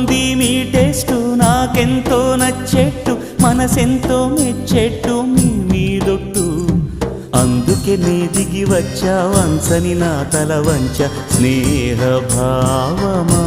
బాగుంది మీ టేస్టు నాకెంతో నచ్చేట్టు మనసెంతో మెచ్చేట్టు మీ మీదొట్టు అందుకే నే దిగి వచ్చా వంచని నా తల వంచ స్నేహ భావమా